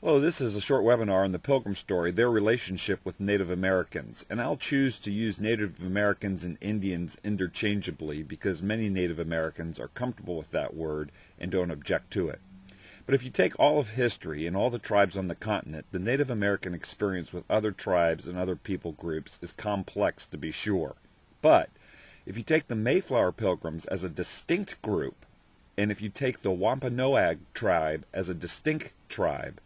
Hello, this is a short webinar on the Pilgrim story, their relationship with Native Americans. And I'll choose to use Native Americans and Indians interchangeably because many Native Americans are comfortable with that word and don't object to it. But if you take all of history and all the tribes on the continent, the Native American experience with other tribes and other people groups is complex to be sure. But if you take the Mayflower Pilgrims as a distinct group, and if you take the Wampanoag tribe as a distinct tribe,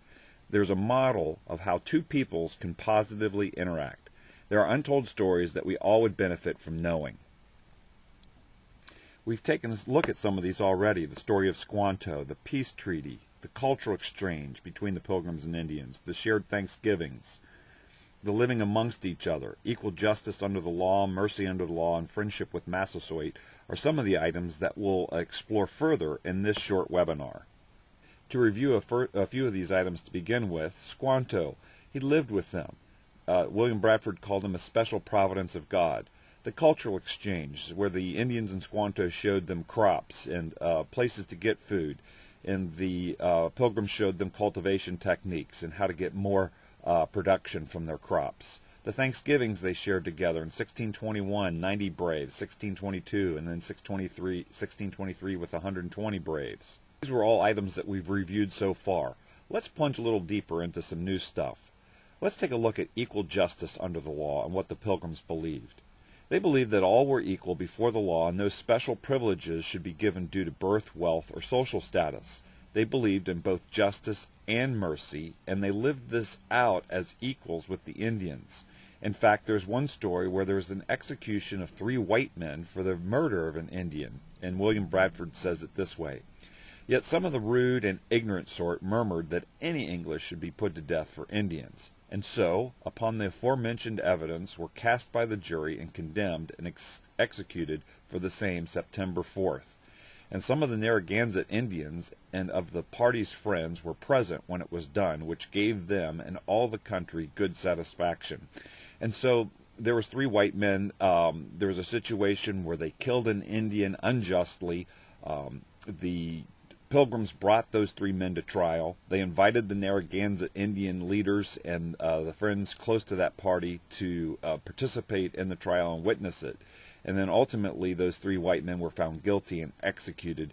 there's a model of how two peoples can positively interact. There are untold stories that we all would benefit from knowing. We've taken a look at some of these already. The story of Squanto, the peace treaty, the cultural exchange between the Pilgrims and Indians, the shared Thanksgivings, the living amongst each other, equal justice under the law, mercy under the law, and friendship with Massasoit are some of the items that we'll explore further in this short webinar. To review a few of these items to begin with, Squanto, he lived with them. William Bradford called him a special providence of God. The cultural exchange, where the Indians in Squanto showed them crops and places to get food, and the Pilgrims showed them cultivation techniques and how to get more production from their crops. The Thanksgivings they shared together in 1621, 90 braves, 1622, and then 1623 with 120 braves. These were all items that we've reviewed so far. Let's plunge a little deeper into some new stuff. Let's take a look at equal justice under the law and what the Pilgrims believed. They believed that all were equal before the law and no special privileges should be given due to birth, wealth, or social status. They believed in both justice and mercy, and they lived this out as equals with the Indians. In fact, there's one story where there's an execution of 3 white men for the murder of an Indian, and William Bradford says it this way: "Yet some of the rude and ignorant sort murmured that any English should be put to death for Indians, and so, upon the aforementioned evidence, were cast by the jury and condemned and executed for the same September 4th. And some of the Narragansett Indians and of the party's friends were present when it was done, which gave them and all the country good satisfaction." And so there was 3 white men. There was a situation where they killed an Indian unjustly. The Pilgrims brought those 3 men to trial. They invited the Narragansett Indian leaders and the friends close to that party to participate in the trial and witness it. And then ultimately those 3 white men were found guilty and executed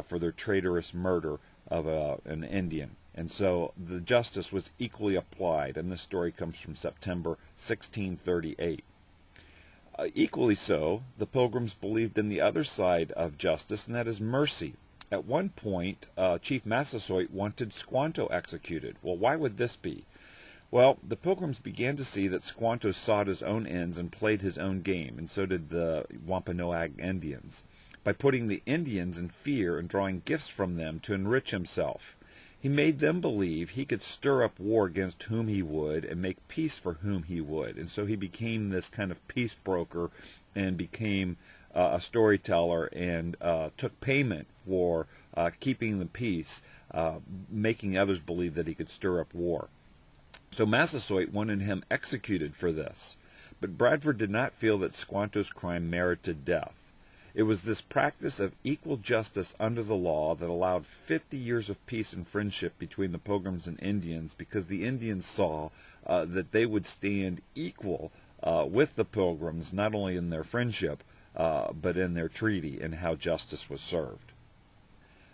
for their traitorous murder of an Indian. And so the justice was equally applied, and this story comes from September 1638. Equally so, the Pilgrims believed in the other side of justice, and that is mercy. At one point, Chief Massasoit wanted Squanto executed. Well, why would this be? Well, the Pilgrims began to see that Squanto sought his own ends and played his own game, and so did the Wampanoag Indians, by putting the Indians in fear and drawing gifts from them to enrich himself. He made them believe he could stir up war against whom he would and make peace for whom he would, and so he became this kind of peace broker and became a storyteller and took payment for keeping the peace, making others believe that he could stir up war. So Massasoit wanted him executed for this, but Bradford did not feel that Squanto's crime merited death. It was this practice of equal justice under the law that allowed 50 years of peace and friendship between the Pilgrims and Indians, because the Indians saw that they would stand equal with the Pilgrims, not only in their friendship, but in their treaty and how justice was served.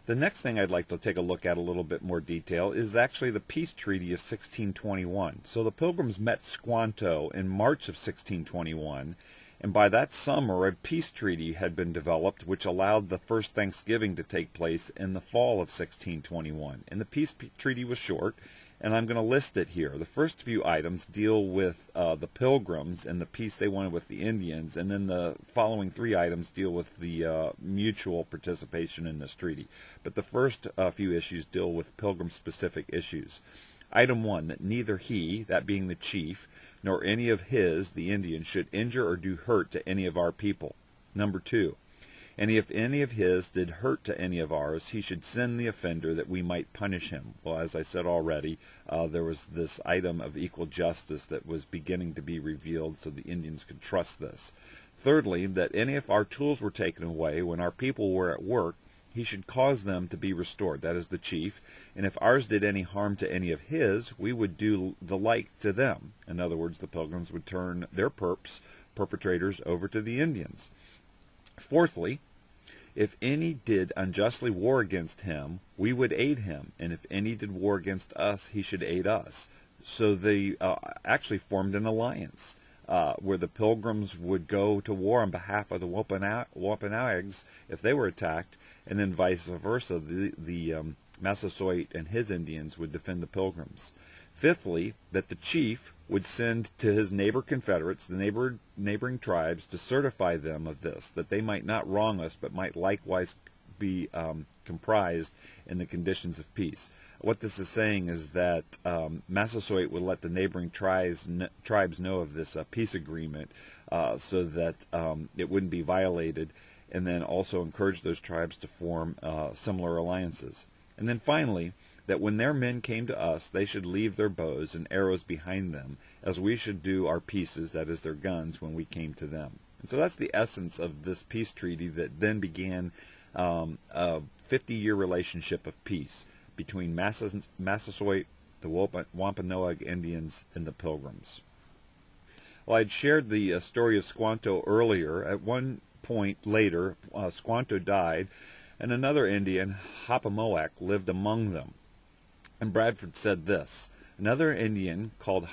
The next thing I'd like to take a look at a little bit more detail is actually the peace treaty of 1621. So the Pilgrims met Squanto in March of 1621, and by that summer a peace treaty had been developed which allowed the first Thanksgiving to take place in the fall of 1621. And the peace treaty was short, and I'm going to list it here. The first few items deal with the Pilgrims and the peace they wanted with the Indians, and then the following 3 items deal with the mutual participation in this treaty. But the first few issues deal with Pilgrim-specific issues. Item 1, that neither he, that being the chief, nor any of his, the Indians, should injure or do hurt to any of our people. Number 2, and if any of his did hurt to any of ours, he should send the offender that we might punish him. Well, as I said already, there was this item of equal justice that was beginning to be revealed, so the Indians could trust this. Thirdly, that any of our tools were taken away when our people were at work, he should cause them to be restored, that is the chief, and if ours did any harm to any of his, we would do the like to them. In other words, the Pilgrims would turn their perpetrators over to the Indians. Fourthly, if any did unjustly war against him, we would aid him, and if any did war against us, he should aid us. So they actually formed an alliance where the Pilgrims would go to war on behalf of the Wampanoags if they were attacked, and then vice versa. The Massasoit and his Indians would defend the Pilgrims. Fifthly, that the chief would send to his neighbor confederates, the neighboring tribes, to certify them of this, that they might not wrong us, but might likewise be comprised in the conditions of peace. What this is saying is that Massasoit would let the neighboring tribes know of this peace agreement so that it wouldn't be violated, and then also encourage those tribes to form similar alliances. And then finally, that when their men came to us, they should leave their bows and arrows behind them, as we should do our pieces, that is their guns, when we came to them. And so that's the essence of this peace treaty that then began a 50-year relationship of peace between Massasoit, the Wampanoag Indians, and the Pilgrims. Well, I'd shared the story of Squanto earlier. At one point later, Squanto died, and another Indian, Wampanoag, lived among them. And Bradford said this: another Indian called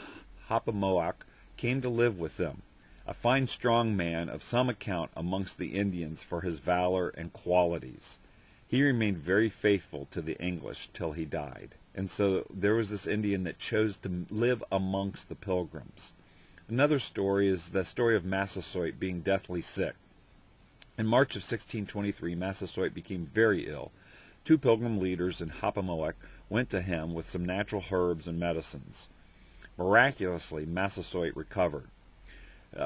Wampanoag came to live with them, a fine strong man of some account amongst the Indians for his valor and qualities. He remained very faithful to the English till he died. And so there was this Indian that chose to live amongst the Pilgrims. Another story is the story of Massasoit being deathly sick. In March of 1623, Massasoit became very ill. Two Pilgrim leaders in Wampanoag went to him with some natural herbs and medicines. Miraculously, Massasoit recovered.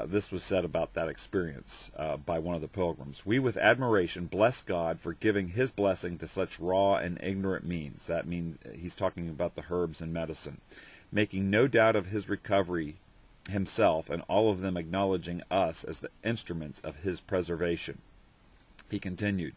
This was said about that experience by one of the Pilgrims. We with admiration bless God for giving his blessing to such raw and ignorant means. That means he's talking about the herbs and medicine. Making no doubt of his recovery himself, and all of them acknowledging us as the instruments of his preservation. He continued,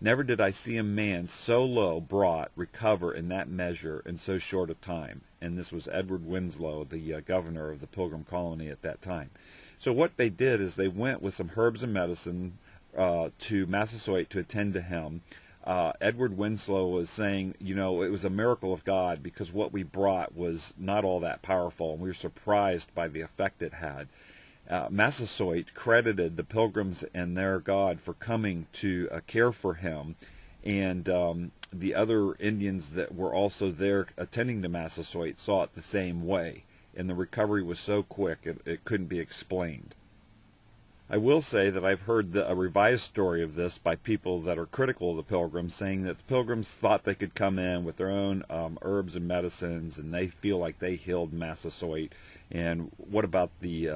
never did I see a man so low brought recover in that measure in so short a time. And this was Edward Winslow, the governor of the Pilgrim colony at that time. So what they did is they went with some herbs and medicine to Massasoit to attend to him. Edward Winslow was saying, it was a miracle of God because what we brought was not all that powerful, and we were surprised by the effect it had. Massasoit credited the Pilgrims and their God for coming to care for him, and the other Indians that were also there attending to Massasoit saw it the same way, and the recovery was so quick it couldn't be explained. I will say that I've heard a revised story of this by people that are critical of the Pilgrims, saying that the Pilgrims thought they could come in with their own herbs and medicines, and they feel like they healed Massasoit. And what about the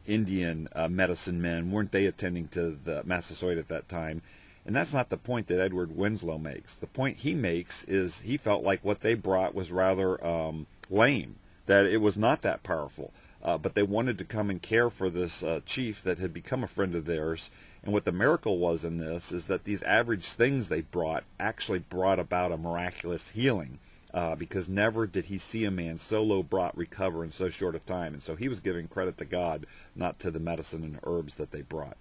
Indian medicine men? Weren't they attending to the Massasoit at that time? And that's not the point that Edward Winslow makes. The point he makes is he felt like what they brought was rather lame, that it was not that powerful. But they wanted to come and care for this chief that had become a friend of theirs. And what the miracle was in this is that these average things they brought actually brought about a miraculous healing, because never did he see a man so low brought recover in so short a time. And so he was giving credit to God, not to the medicine and herbs that they brought.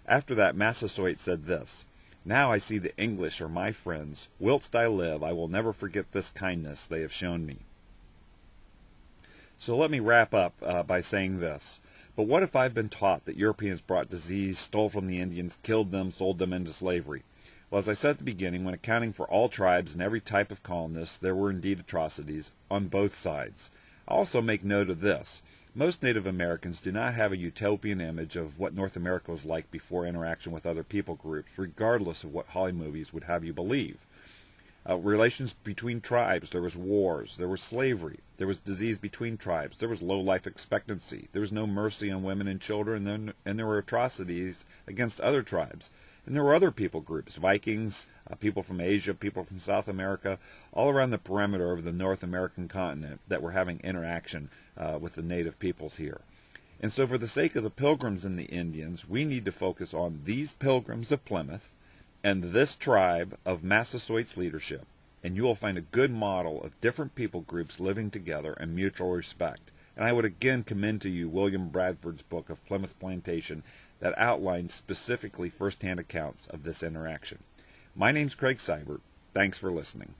After that, Massasoit said this: now I see the English are my friends. Whilst I live, I will never forget this kindness they have shown me. So let me wrap up by saying this. But what if I've been taught that Europeans brought disease, stole from the Indians, killed them, sold them into slavery? Well, as I said at the beginning, when accounting for all tribes and every type of colonist, there were indeed atrocities on both sides. I also make note of this. Most Native Americans do not have a utopian image of what North America was like before interaction with other people groups, regardless of what Hollywood movies would have you believe. Relations between tribes, there was wars, there was slavery, there was disease between tribes, there was low life expectancy, there was no mercy on women and children, and there were atrocities against other tribes. And there were other people groups, Vikings, people from Asia, people from South America, all around the perimeter of the North American continent that were having interaction with the native peoples here. And so for the sake of the Pilgrims and the Indians, we need to focus on these Pilgrims of Plymouth and this tribe of Massasoit's leadership, and you will find a good model of different people groups living together in mutual respect. And I would again commend to you William Bradford's book of Plymouth Plantation that outlines specifically first-hand accounts of this interaction. My name's Craig Seibert. Thanks for listening.